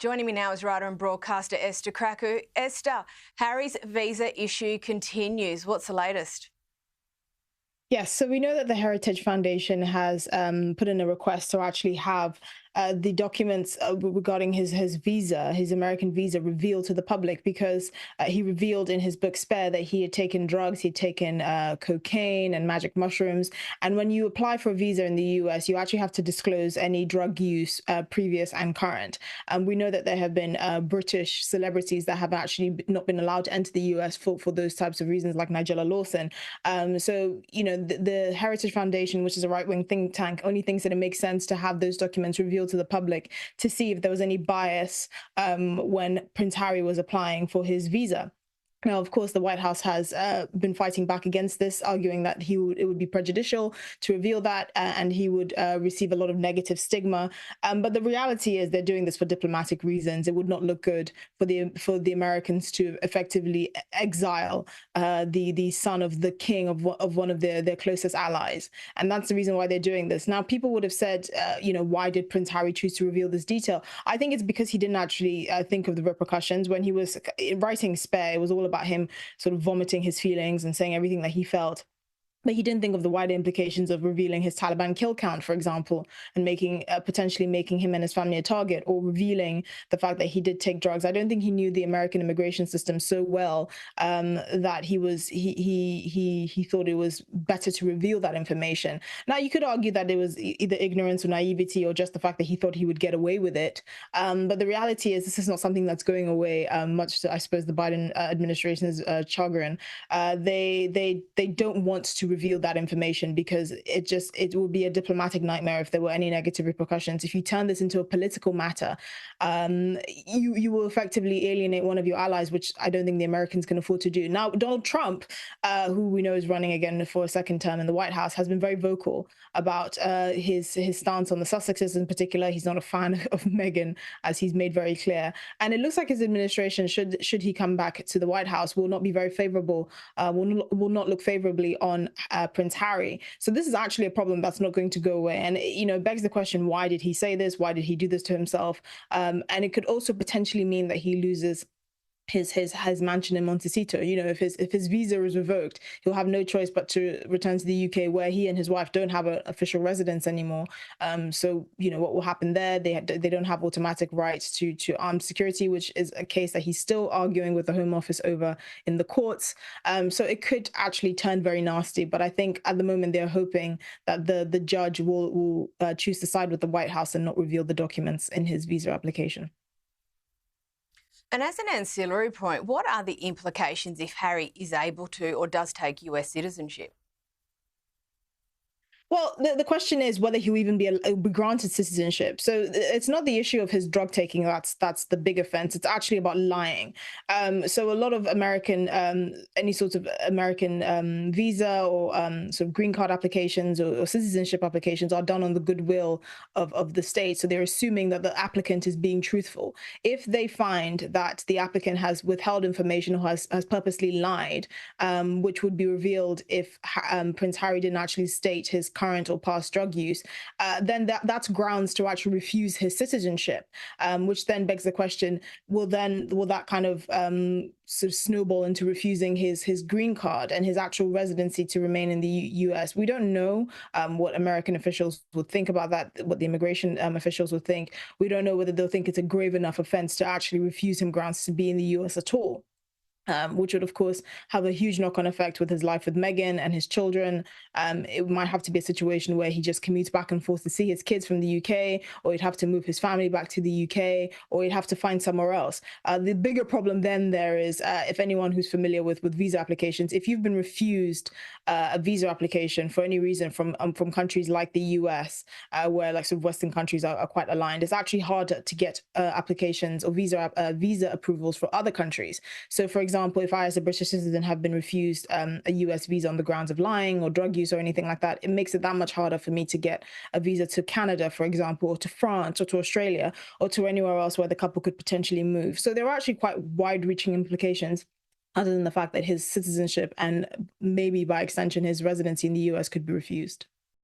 Joining me now is writer and broadcaster Esther Krakue. Esther, Harry's visa issue continues. What's the latest? Yes, so we know that the Heritage Foundation has put in a request to actually have the documents regarding his visa, his American visa, revealed to the public because he revealed in his book Spare that he had taken drugs, he'd taken cocaine and magic mushrooms. And when you apply for a visa in the US, you actually have to disclose any drug use, previous and current. We know that there have been British celebrities that have actually not been allowed to enter the US for those types of reasons, like Nigella Lawson. So, the Heritage Foundation, which is a right-wing think tank, only thinks that it makes sense to have those documents revealed to the public to see if there was any bias when Prince Harry was applying for his visa. Now, of course, the White House has been fighting back against this, arguing that it would be prejudicial to reveal that, and he would receive a lot of negative stigma. But the reality is they're doing this for diplomatic reasons. It would not look good for the Americans to effectively exile the son of the king of one of their closest allies, and that's the reason why they're doing this. Now, people would have said, why did Prince Harry choose to reveal this detail? I think it's because he didn't actually think of the repercussions when he was writing Spare. It was all about him sort of vomiting his feelings and saying everything that he felt. But he didn't think of the wider implications of revealing his Taliban kill count, for example, and potentially making him and his family a target, or revealing the fact that he did take drugs. I don't think he knew the American immigration system so well that he thought it was better to reveal that information. Now, you could argue that it was either ignorance or naivety, or just the fact that he thought he would get away with it. But the reality is, this is not something that's going away. Much to, I suppose, the Biden administration's chagrin. They don't want to reveal that information because it would be a diplomatic nightmare if there were any negative repercussions. If you turn this into a political matter, you will effectively alienate one of your allies, which I don't think the Americans can afford to do. Now, Donald Trump, who we know is running again for a second term in the White House, has been very vocal about his stance on the Sussexes in particular. He's not a fan of Meghan, as he's made very clear. And it looks like his administration, should he come back to the White House, will not be very favorable, will not look favorably on Prince Harry. So this is actually a problem that's not going to go away. And, it begs the question, why did he say this? Why did he do this to himself? And it could also potentially mean that he loses his mansion in Montecito. If his visa is revoked, he'll have no choice but to return to the UK, where he and his wife don't have an official residence anymore. So what will happen there? They don't have automatic rights to armed security, which is a case that he's still arguing with the Home Office over in the courts. So it could actually turn very nasty. But I think at the moment they're hoping that the judge will choose to side with the White House and not reveal the documents in his visa application. And as an ancillary point, what are the implications if Harry is able to or does take US citizenship? Well, the question is whether he'll even be granted citizenship. So it's not the issue of his drug taking that's the big offense. It's actually about lying. So a lot of any sort of American visa or sort of green card applications or citizenship applications are done on the goodwill of the state. So they're assuming that the applicant is being truthful. If they find that the applicant has withheld information or has purposely lied, which would be revealed if Prince Harry didn't actually state his current or past drug use, then that's grounds to actually refuse his citizenship, which then begs the question, will that kind of sort of snowball into refusing his green card and his actual residency to remain in the US? We don't know what American officials would think about that, what the immigration officials would think. We don't know whether they'll think it's a grave enough offense to actually refuse him grounds to be in the US at all. Which would, of course, have a huge knock-on effect with his life with Meghan and his children. It might have to be a situation where he just commutes back and forth to see his kids from the UK, or he'd have to move his family back to the UK, or he'd have to find somewhere else. The bigger problem then there is, if anyone who's familiar with visa applications, if you've been refused a visa application for any reason from countries like the US, where like sort of Western countries are quite aligned, it's actually harder to get applications or visa approvals for other countries. So, for example, if I, as a British citizen, have been refused a US visa on the grounds of lying or drug use or anything like that, it makes it that much harder for me to get a visa to Canada, for example, or to France or to Australia or to anywhere else where the couple could potentially move. So there are actually quite wide-reaching implications, other than the fact that his citizenship and maybe by extension his residency in the US could be refused.